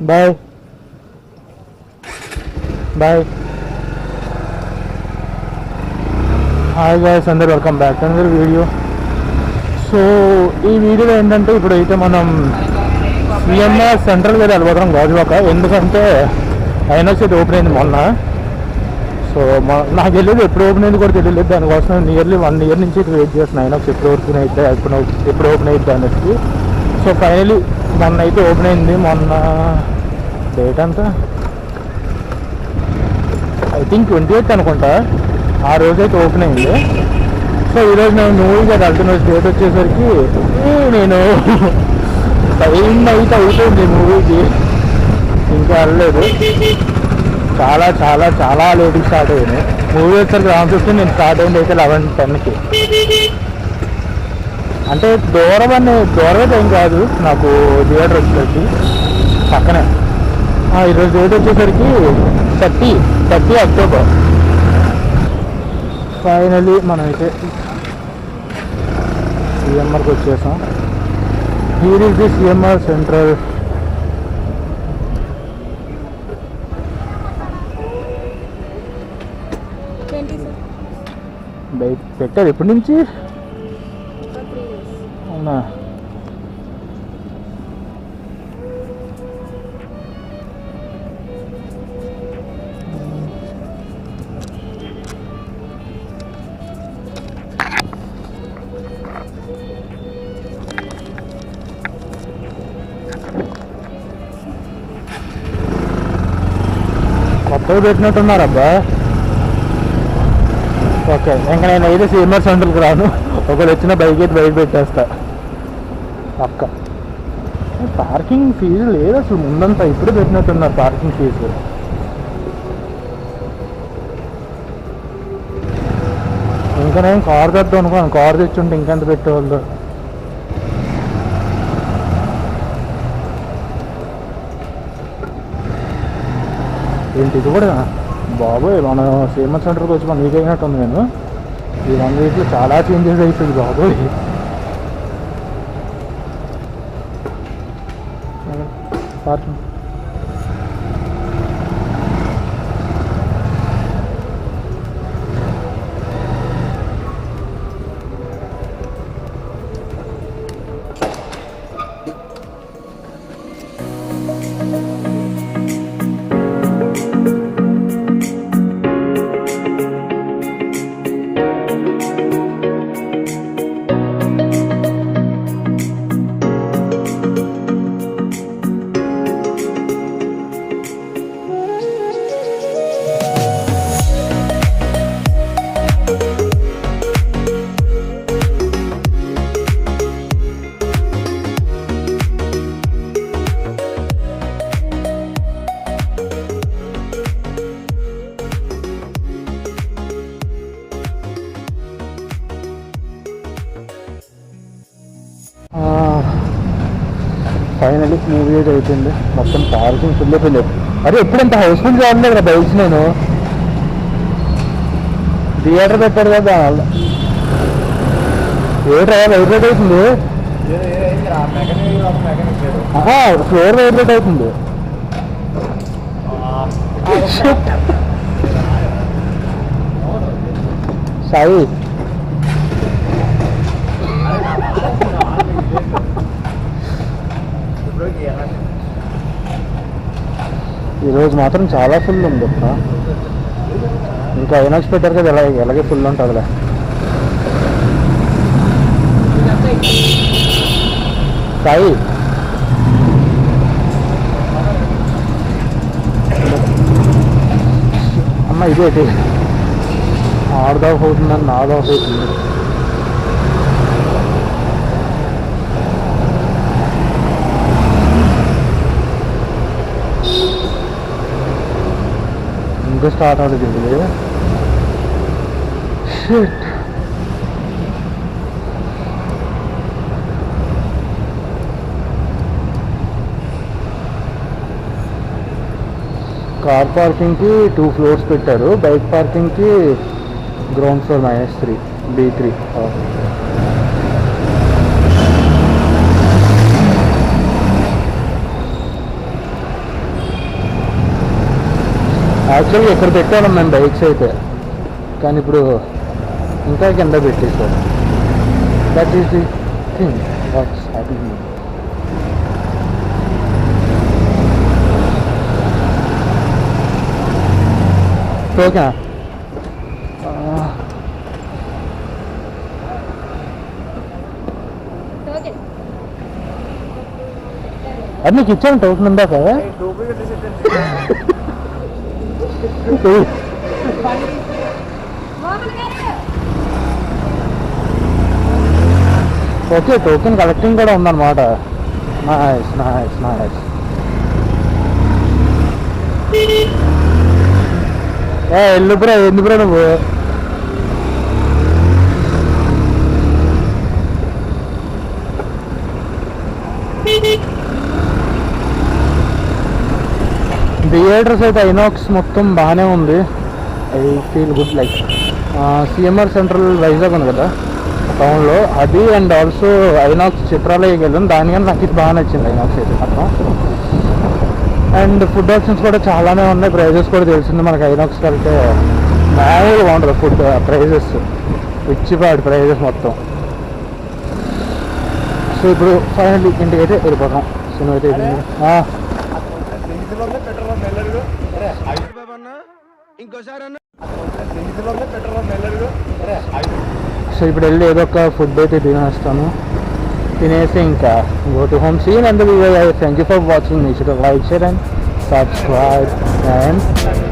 Bye bye. Hi guys, అందరు welcome back to another video. So ఈ వీడియోలో ఏంటంటే ఇప్పుడైతే మనం సిఎంఆర్ సెంట్రల్ వేరే వెళ్ళిపోతాం గాజువాక. ఎందుకంటే ఐనాక్స్ అయితే ఓపెన్ అయింది మొన్న. సో నాకు తెలియదు ఎప్పుడు ఓపెన్ అయింది కూడా తెలియలేదు. దానికోసం నియర్లీ 1 year నుంచి వెయిట్ చేస్తున్నాను ఐనాక్స్ ఎప్పుడు ఓపెన్ అయితే ఎప్పుడు ఓపెన్ అవుతుంది అనేసి. సో ఫైనలీ మొన్న అయితే ఓపెన్ అయింది. మొన్న డేట్ అంతా ఐ థింక్ 28 అనుకుంటా. ఆ రోజైతే ఓపెన్ అయింది. సో ఈరోజు నేను మూవీగా వెళ్తున్న డేట్ వచ్చేసరికి నేను టైం అయితే అయిపోయింది మూవీకి, ఇంకా వెళ్ళలేదు. చాలా చాలా చాలా లేట్కి స్టార్ట్ అయ్యింది మూవీ. వచ్చేసరికి 11:15 నేను స్టార్ట్ అయింది అయితే 11:10కి. అంటే దూరం ఏం కాదు నాకు, థియేటర్ వచ్చేసరికి పక్కనే. ఈరోజు డేట్ వచ్చేసరికి 30 అక్టోబర్. ఫైనలీ మనమైతే సిఎంఆర్కి వచ్చేసాం. Here is the CMR central. బయట పెట్టారు ఎప్పటి నుంచి? అవునా? కొత్తగా పెట్టినట్టున్నారబ్బా. ఓకే, ఇంకా నేను అయితే సిఎంఆర్ సెంటర్కి రాను. ఒకరు వచ్చిన బైక్ అయితే బయట పెట్టేస్తా పక్క. పార్కింగ్ ఫీజు లేదు అసలు, ముందంతా ఇప్పుడు పెట్టినట్టున్నారు పార్కింగ్ ఫీజు. ఇంకా నేను కార్ తెద్దాం అనుకోను, కార్ తెచ్చుంటే ఇంకెంత పెట్టేవాళ్ళు. ఏంటి ఇది కూడా బాబోయ్, మన సిఎంఆర్ సెంటర్కి వచ్చి 1 week అయినట్టుంది. నేను ఈ 1 weekలో చాలా చేంజెస్ అవుతుంది బాబోయ్. పార్కింగ్ ఫైనలీ మూవీ అయితే అయిపోయింది. మొత్తం పార్కింగ్ ఫుల్ అయిపోయింది. అరే ఎప్పుడంత హౌస్ఫుల్ కావాలి కదా బైక్స్. నేను థియేటర్ పెట్టాడు కదా దానివల్ల వైబ్రేట్ అవుతుంది. ఫ్లోర్ వైబ్రేట్ అవుతుంది. సాయి ఈరోజు మాత్రం చాలా ఫుల్ ఉంది. ఇంకా ఐనాక్స్ పెట్టారు కదా, ఎలాగే ఫుల్ ఉంటుందిలే. సాయి అమ్మ ఇదేంటి ఆడదావు అవుతుందని నాదావు అవుతుంది. ఇంకా స్టార్ట్ అవుతుంది. షిట్. కార్ పార్కింగ్కి 2 floors పెట్టారు. బైక్ పార్కింగ్కి గ్రౌండ్ ఫ్లోర్ -3 B3. యాక్చువల్గా ఇక్కడ పెట్టాము మేము బైక్స్ అయితే, కానీ ఇప్పుడు ఇంకా కింద పెట్టేసాం. That is the thing what's happening. Okay, అది నీకు ఇచ్చాను టోకెన్ ఉందా కదా? ఓకే, టోకెన్ కలెక్టింగ్ కూడా ఉందన్నమాట. Nice nice nice. ఎల్లుపురా ఎందుకురా నువ్వు? థియేటర్స్ అయితే ఐనాక్స్ మొత్తం బాగానే ఉంది. I feel good. Like CMR central Vizag ఉంది కదా టౌన్లో, అది అండ్ ఆల్సో ఐనాక్స్ చిత్రాలయకి వెళ్ళాను. దానికన్నా నాకు ఇది బాగా నచ్చింది ఐనాక్స్ అయితే మాత్రం. అండ్ ఫుడ్ ఆప్షన్స్ కూడా చాలానే ఉన్నాయి. ప్రైజెస్ కూడా తెలిసింది మనకి ఐనాక్స్కి వెళ్తే మామూలుగా బాగుంటుంది ఫుడ్. ప్రైజెస్ ఇచ్చిపాడు ప్రైజెస్ మొత్తం. సో ఇప్పుడు ఫైనల్ ఇంటికి అయితే వెళ్ళిపోతాం. సినిమా అయితే సో ఇప్పుడు వెళ్ళి ఏదో ఒక ఫుడ్ అయితే తినేస్తాను. తినేసి ఇంకా go to home. See you in the video guys. Thank you for watching. Make sure to like, share and subscribe and